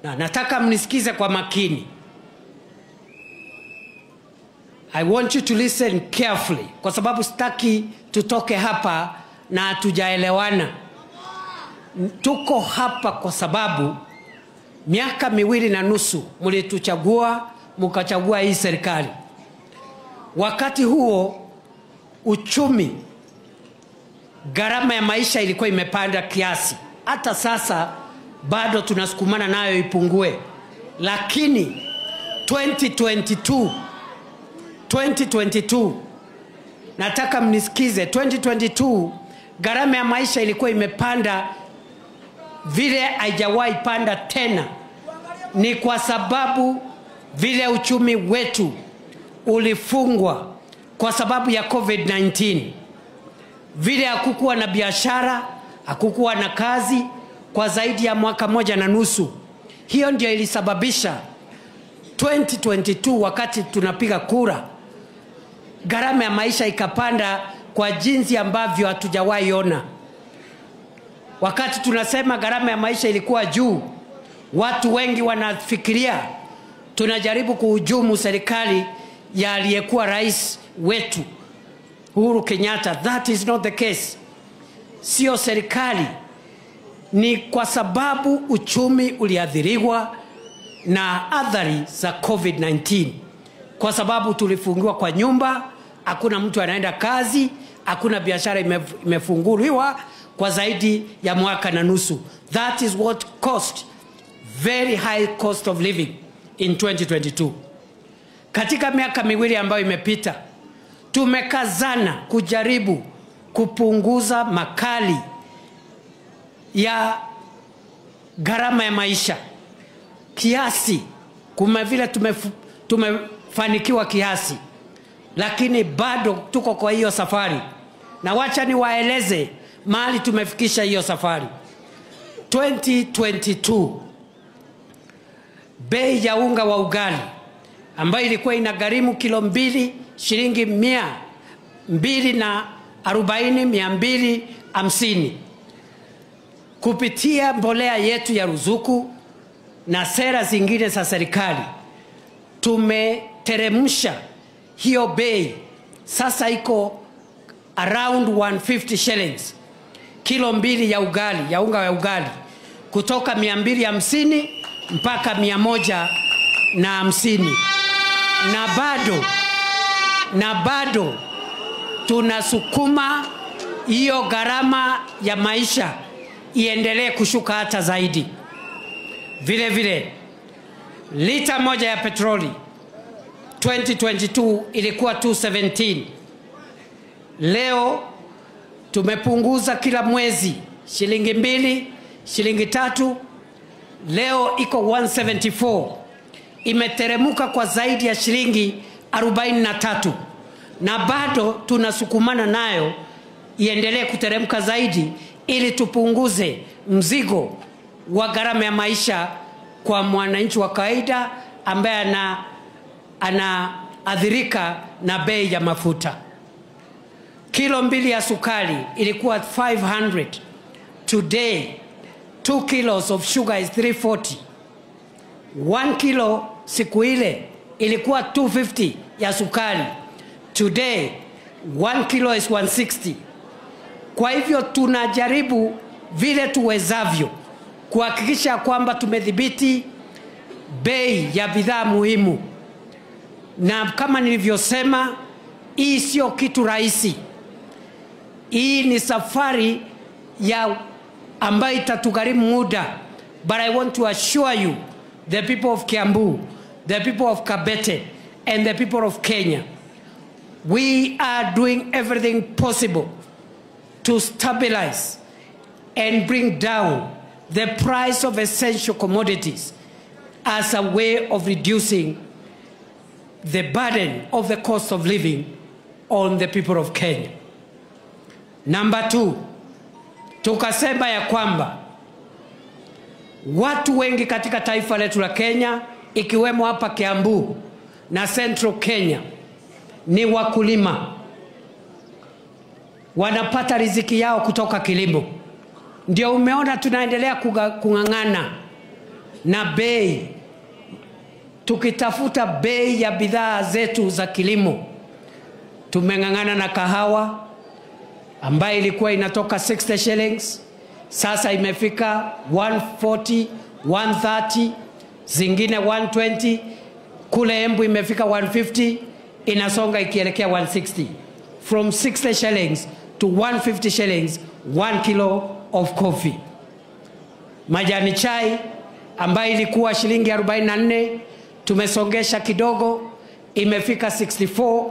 Na nataka mnisikize kwa makini. I want you to listen carefully, kwa sababu sitaki tutoke hapa na hatujaelewana. Tuko hapa kwa sababu miaka 2.5 mlituchagua, mkachagua hii serikali. Wakati huo uchumi, gharama ya maisha ilikuwa imepanda kiasi. Hata sasa bado tunasukumana nayo ipungue. Lakini 2022 nataka mnisikize, 2022 gharama ya maisha ilikuwa imepanda vile haijawahi panda tena. Ni kwa sababu vile uchumi wetu ulifungwa kwa sababu ya COVID-19. Vile hakukuwa na biashara, hakukuwa na kazi kwa zaidi ya mwaka 1.5. Hiyo ndio ilisababisha 2022 wakati tunapiga kura, gharama ya maisha ikapanda kwa jinsi ambavyo hatujawahi ona. Wakati tunasema gharama ya maisha ilikuwa juu, watu wengi wanafikiria tunajaribu kuhujumu serikali ya aliyekuwa rais wetu Uhuru Kenyatta. That is not the case. Sio serikali. Ni kwa sababu uchumi uliathiriwa na athari za COVID-19. Kwa sababu tulifungiwa kwa nyumba, hakuna mtu anaenda kazi, hakuna biashara imefunguliwa kwa zaidi ya mwaka na nusu. That is what cost very high cost of living in 2022. Katika miaka 2 ambayo imepita, tumekazana kujaribu kupunguza makali ya gharama ya maisha kiasi. Kuma vile tumefanikiwa kiasi, lakini bado tuko kwa hiyo safari. Na wacha niwaeleze mahali tumefikisha hiyo safari. 2022 bei ya unga wa ugali ambayo ilikuwa inagharimu kilo 2 shilingi 240-250, kupitia mbolea yetu ya ruzuku na sera zingine za serikali tumeteremsha hiyo bei. Sasa iko around 150 shillings kilo 2 ya ugali, ya unga wa ugali, kutoka 250 mpaka 150. Na bado tunasukuma hiyo gharama ya maisha iendelee kushuka hata zaidi. Vile vile lita moja ya petroli 2022 ilikuwa 217. Leo tumepunguza kila mwezi shilingi 2, shilingi 3. Leo iko 174. Imeteremuka kwa zaidi ya shilingi 43. Na bado tunasukumana nayo iendelee kuteremka zaidi, ili tupunguze mzigo wa gharama ya maisha kwa mwananchi wa kawaida ambaye anaathirika na bei ya mafuta. Kilo 2 ya sukari ilikuwa 500. Today 2 kilos of sugar is 340. 1 kilo siku ile ilikuwa 250 ya sukari. Today 1 kilo is 160. Kwa hivyo tunajaribu vile tuwezavyo kuhakikisha kwamba tumedhibiti bei ya bidhaa muhimu. Na kama nilivyosema, hii sio kitu rahisi. Hii ni safari ya ambayo itatugharimu muda. But I want to assure you, the people of Kiambu, the people of Kabete, and the people of Kenya, we are doing everything possible to stabilize and bring down the price of essential commodities as a way of reducing the burden of the cost of living on the people of Kenya. Number 2, tukasema ya kwamba watu wengi katika taifa letu la Kenya, ikiwemo hapa Kiambu na Central Kenya, ni wakulima. Wanapata riziki yao kutoka kilimo. Ndio umeona tunaendelea kung'ang'ana na bei. Tukitafuta bei ya bidhaa zetu za kilimo, tumengangana na kahawa ambayo ilikuwa inatoka 60 shillings, sasa imefika 140, 130, zingine 120, kule Embu imefika 150, inasonga ikielekea 160. From 60 shillings to 150 shillings 1 kilo of coffee. Majani chai ambayo ilikuwa shilingi 44 tumesongesha kidogo, imefika 64,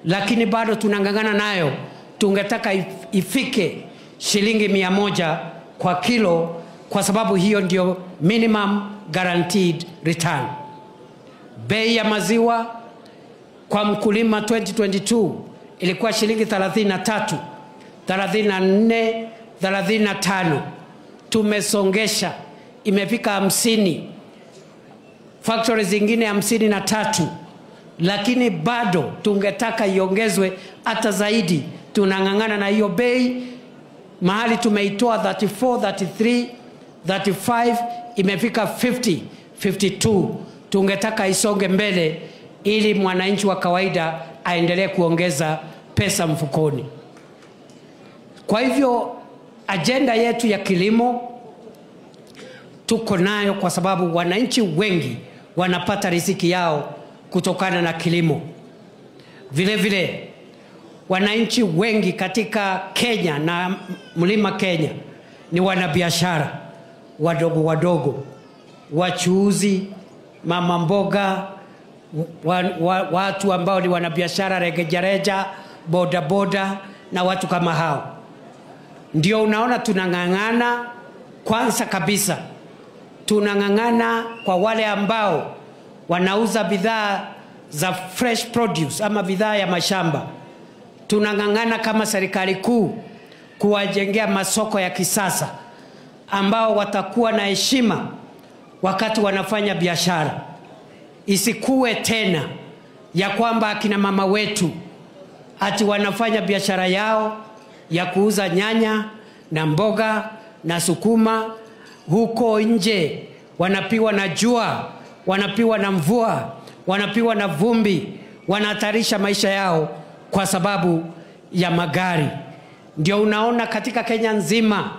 lakini bado tunangangana nayo. Tungetaka ifike shilingi 100 kwa kilo, kwa sababu hiyo ndio minimum guaranteed return. Bei ya maziwa kwa mkulima 2022 ilikuwa shilingi 33, 34, 35. Tumesongesha, imefika 50. Factories zingine 53, lakini bado tungetaka iongezwe hata zaidi. Tunangangana na hiyo bei. Mahali tumeitoa 34, 33, 35, imefika 50, 52. Tungetaka isonge mbele ili mwananchi wa kawaida aendelee kuongeza pesa mfukoni. Kwa hivyo agenda yetu ya kilimo tuko nayo, kwa sababu wananchi wengi wanapata riziki yao kutokana na kilimo. Vile vile wananchi wengi katika Kenya na mlima Kenya ni wanabiashara wadogo wadogo, wachuuzi, mama mboga, watu ambao ni wanabiashara rejareja, boda boda na watu kama hao. Ndio unaona tunangangana. Kwanza kabisa tunangangana kwa wale ambao wanauza bidhaa za fresh produce ama bidhaa ya mashamba. Tunangangana kama serikali kuu kuwajengea masoko ya kisasa ambao watakuwa na heshima wakati wanafanya biashara. Isikuwe tena ya kwamba akina mama wetu ati wanafanya biashara yao ya kuuza nyanya na mboga na sukuma huko nje, wanapiwa na jua, wanapiwa na mvua, wanapiwa na vumbi, wanahatarisha maisha yao kwa sababu ya magari. Ndio unaona katika Kenya nzima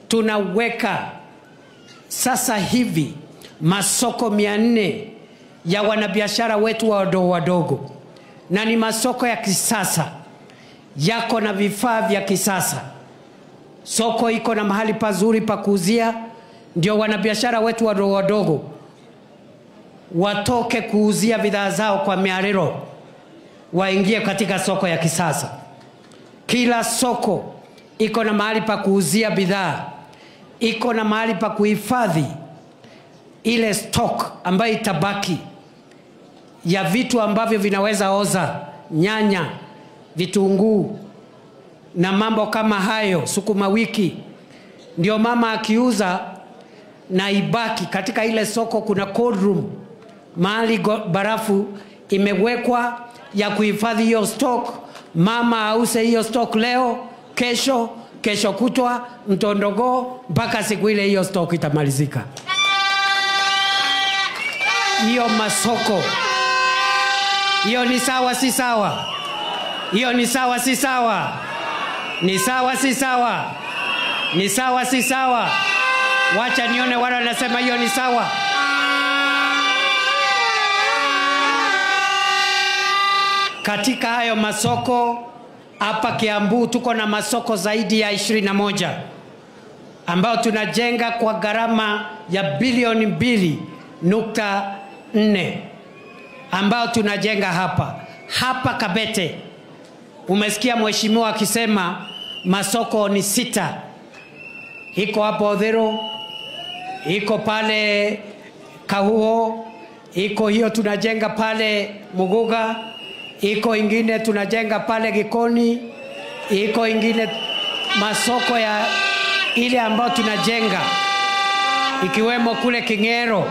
tunaweka sasa hivi masoko 400 ya wanabiashara wetu wadogo wadogo, na ni masoko ya kisasa, yako na vifaa vya kisasa. Soko iko na mahali pazuri pa kuuzia, ndio wanabiashara wetu wadogo wadogo watoke kuuzia bidhaa zao kwa miarero, waingie katika soko ya kisasa. Kila soko iko na mahali pa kuuzia bidhaa, iko na mahali pa kuhifadhi ile stock ambayo itabaki ya vitu ambavyo vinaweza oza, nyanya, vitunguu na mambo kama hayo, sukuma wiki. Ndio mama akiuza na ibaki katika ile soko, kuna cold room, mahali barafu imewekwa ya kuhifadhi hiyo stock. Mama ause hiyo stock leo, kesho kutwa, mtondogo, mpaka siku ile hiyo stock itamalizika. Hiyo masoko, hiyo ni sawa si sawa? Hiyo ni sawa si sawa? Ni sawa si sawa? Ni sawa si sawa? Wacha nione wale wanasema hiyo ni sawa. Katika hayo masoko hapa Kiambu tuko na masoko zaidi ya 21 ambao tunajenga kwa gharama ya bilioni 2.4 ambao tunajenga hapa Kabete. Umesikia mheshimiwa akisema masoko ni 6. Iko hapo Odhero, iko pale Kahuo, iko hiyo tunajenga pale Muguga, iko ingine tunajenga pale Gikoni, iko ingine masoko ya ile ambao tunajenga ikiwemo kule Kingero.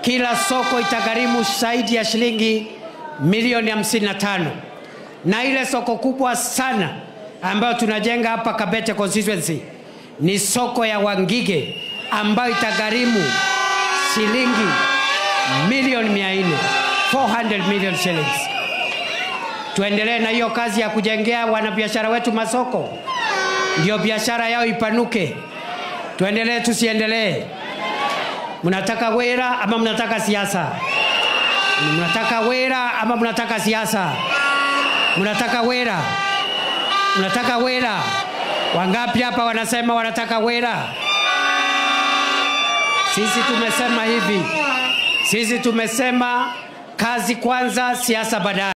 Kila soko itagharimu zaidi ya shilingi milioni 55. Na ile soko kubwa sana ambayo tunajenga hapa Kabete constituency ni soko ya Wangige ambayo itagharimu shilingi milioni 400, 400 million shillings. Tuendelee na hiyo kazi ya kujengea wanabiashara wetu masoko, ndio biashara yao ipanuke. Tuendelee tusiendelee? Mnataka wera ama mnataka siasa? Mnataka wera ama mnataka siasa? Mnataka wera? Mnataka wera? Wangapi hapa wanasema wanataka wera? Sisi tumesema hivi. Sisi tumesema kazi kwanza, siasa baadaye.